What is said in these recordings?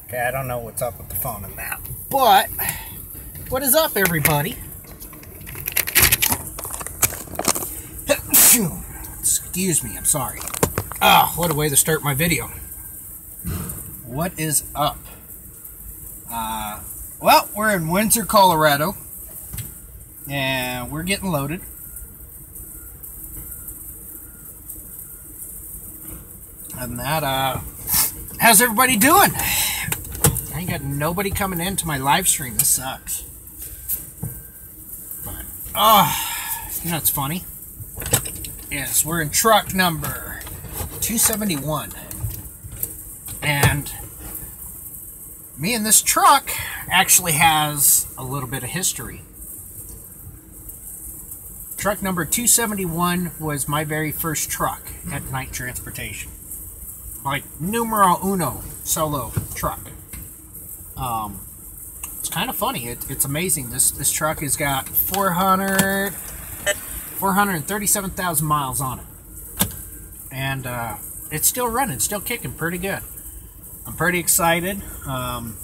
Okay, I don't know what's up with the phone and that, but what is up, everybody? Excuse me, I'm sorry. What a way to start my video. What is up? Well, we're in Windsor, Colorado, and we're getting loaded. And that, how's everybody doing? I ain't got nobody coming into my live stream. This sucks. But, you know what's funny? Yes, we're in truck number 271. And me and this truck actually has a little bit of history. Truck number 271 was my very first truck at Knight Transportation. Like, numero uno solo truck. It's kind of funny. It's amazing. This truck has got 437,000 miles on it. And it's still running, still kicking pretty good. I'm pretty excited. You know,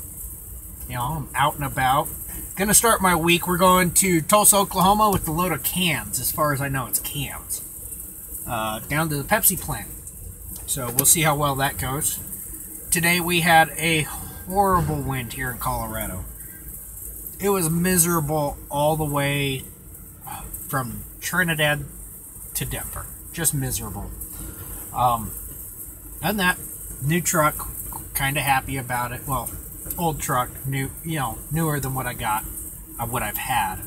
I'm out and about. Gonna start my week. We're going to Tulsa, Oklahoma with a load of cans. As far as I know, it's cans. Down to the Pepsi plant. So we'll see how well that goes. Today we had a horrible wind here in Colorado. It was miserable all the way from Trinidad to Denver. Just miserable. And that new truck, kind of happy about it. Well, old truck, new, you know, newer than what I got, what I've had.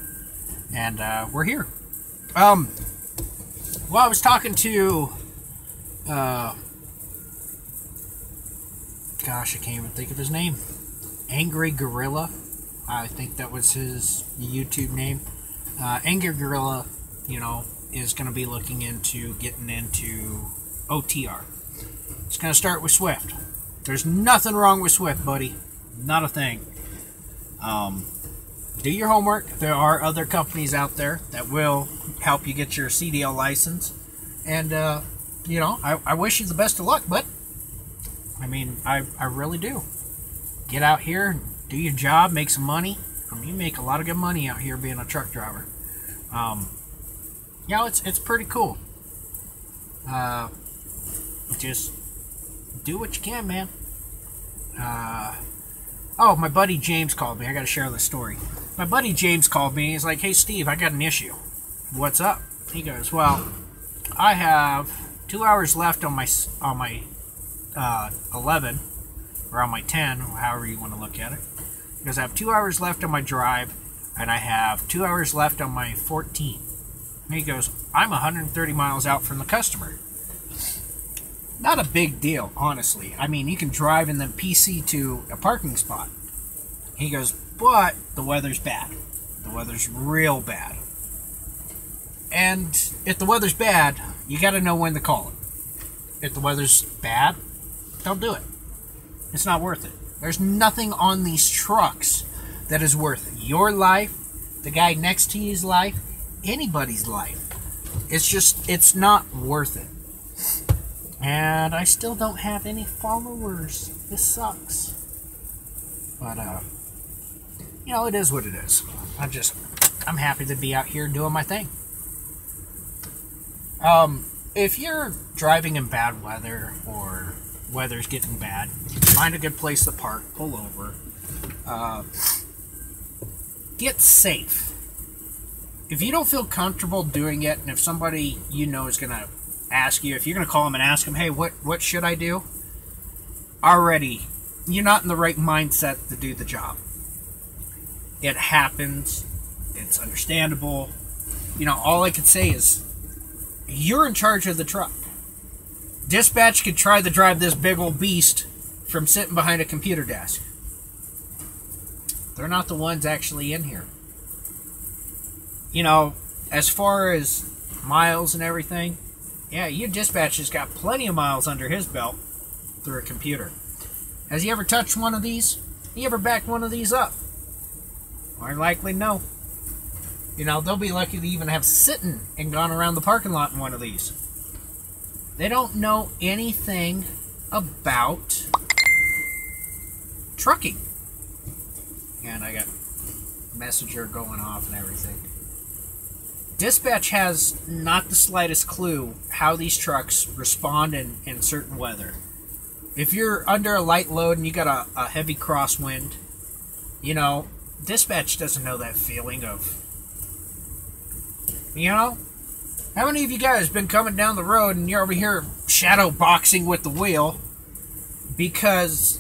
And we're here. Well, I was talking to gosh, I can't even think of his name. Angry Gorilla. I think that was his YouTube name. Angry Gorilla, you know, is going to be looking into getting into OTR. It's going to start with Swift. There's nothing wrong with Swift, buddy. Not a thing. Do your homework. There are other companies out there that will help you get your CDL license. And, you know, I wish you the best of luck, but I mean, I really do. Get out here, do your job, make some money. I mean, you make a lot of good money out here being a truck driver. You know, it's pretty cool. Just do what you can, man. Oh, my buddy James called me. I got to share this story. My buddy James called me. He's like, "Hey, Steve, I got an issue." "What's up?" He goes, "Well, I have 2 hours left on my 11, or on my 10, however you want to look at it. Because I have 2 hours left on my drive, and I have 2 hours left on my 14. And he goes, "I'm 130 miles out from the customer." Not a big deal, honestly. I mean, you can drive and then PC to a parking spot. He goes, "But the weather's bad. The weather's real bad. And if the weather's bad, you got to know when to call it. If the weather's bad, don't do it. It's not worth it. There's nothing on these trucks that is worth it. Your life, the guy next to you's life, anybody's life. It's not worth it." And I still don't have any followers. This sucks. But, you know, it is what it is. I'm happy to be out here doing my thing. If you're driving in bad weather or weather's getting bad, find a good place to park, pull over, get safe. If you don't feel comfortable doing it, and if somebody you know is going to ask you, if you're going to call them and ask them, "Hey, what should I do?" Already, you're not in the right mindset to do the job. It happens. It's understandable. You know, all I could say is, you're in charge of the truck. Dispatch could try to drive this big old beast from sitting behind a computer desk. They're not the ones actually in here. You know, as far as miles and everything, yeah, your dispatch has got plenty of miles under his belt through a computer. Has he ever touched one of these? You ever backed one of these up? More likely, no. You know, they'll be lucky to even have sitting and gone around the parking lot in one of these. They don't know anything about trucking. And I got Messenger going off and everything. Dispatch has not the slightest clue how these trucks respond in certain weather. If you're under a light load and you got a heavy crosswind, you know, dispatch doesn't know that feeling of, you know? How many of you guys been coming down the road and you're over here shadow boxing with the wheel because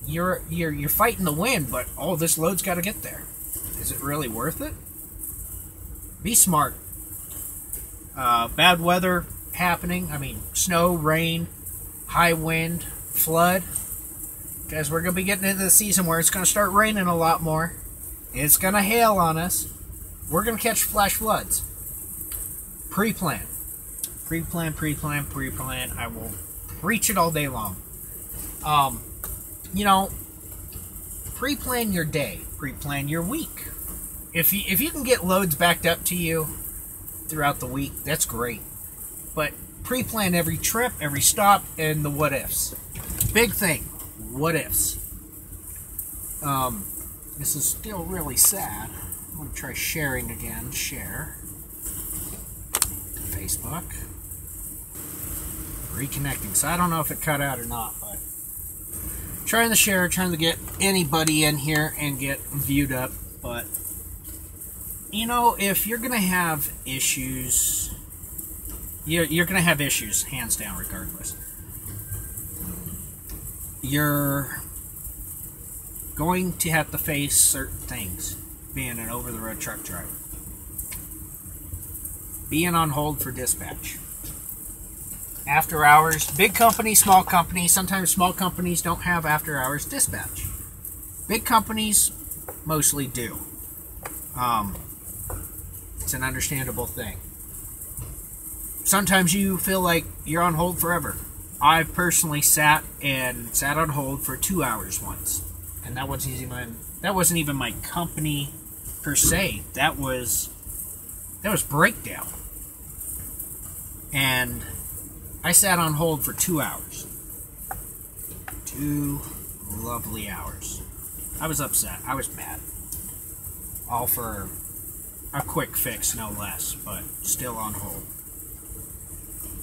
you're fighting the wind, but oh, this load's got to get there. Is it really worth it? Be smart. Bad weather happening. I mean, snow, rain, high wind, flood. Guys, we're going to be getting into the season where it's going to start raining a lot more. It's going to hail on us. We're going to catch flash floods. Pre-plan. Pre-plan, pre-plan, pre-plan. I will preach it all day long. You know, pre-plan your day. Pre-plan your week. If you can get loads backed up to you throughout the week, that's great. But pre-plan every trip, every stop, and the what-ifs. Big thing. What-ifs. This is still really sad. I'm going to try sharing again. Share. Facebook. Reconnecting. So I don't know if it cut out or not, but trying to share, trying to get anybody in here and get viewed up. But you know, if you're gonna have issues, you're gonna have issues, hands down, regardless. You're going to have to face certain things being an over-the-road truck driver. Being on hold for dispatch. After hours, big company, small company. Sometimes small companies don't have after hours dispatch. Big companies mostly do. It's an understandable thing. Sometimes you feel like you're on hold forever. I've personally sat on hold for 2 hours once. And that wasn't even my company per se. That was breakdown. And I sat on hold for 2 hours. 2 lovely hours. I was upset. I was mad. All for a quick fix, no less, but still on hold.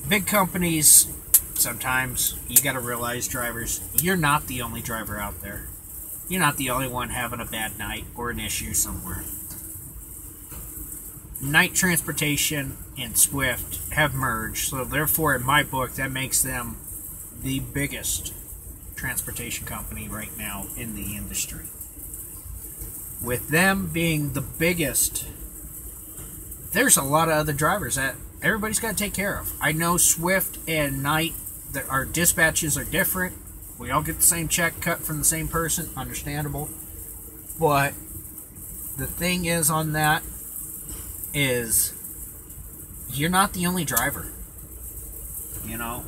Big companies, sometimes you gotta realize, drivers, you're not the only driver out there. You're not the only one having a bad night or an issue somewhere. Night Transportation and Swift have merged, so therefore, in my book, that makes them the biggest transportation company right now in the industry. With them being the biggest, there's a lot of other drivers that everybody's got to take care of. I know Swift and Night, our dispatches are different. We all get the same check cut from the same person, understandable. But the thing is on that is you're not the only driver. You know,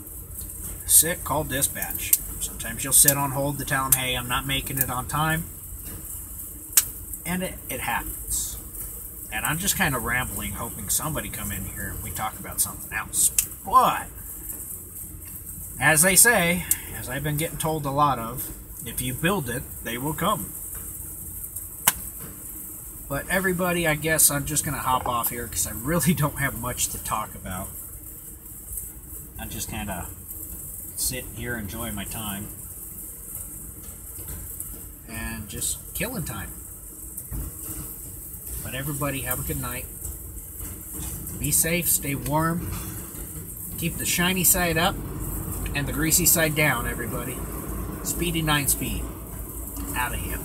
call dispatch. Sometimes you'll sit on hold to tell them, hey, I'm not making it on time. And it happens. And I'm just kind of rambling, hoping somebody come in here and we talk about something else. But, as they say, as I've been getting told a lot of, if you build it, they will come. But everybody, I guess I'm just going to hop off here because I really don't have much to talk about. I just kind of sit here, enjoy my time, and just killing time. But everybody, have a good night. Be safe, stay warm, keep the shiny side up, and the greasy side down, everybody. Speedy 9 speed. Out of here.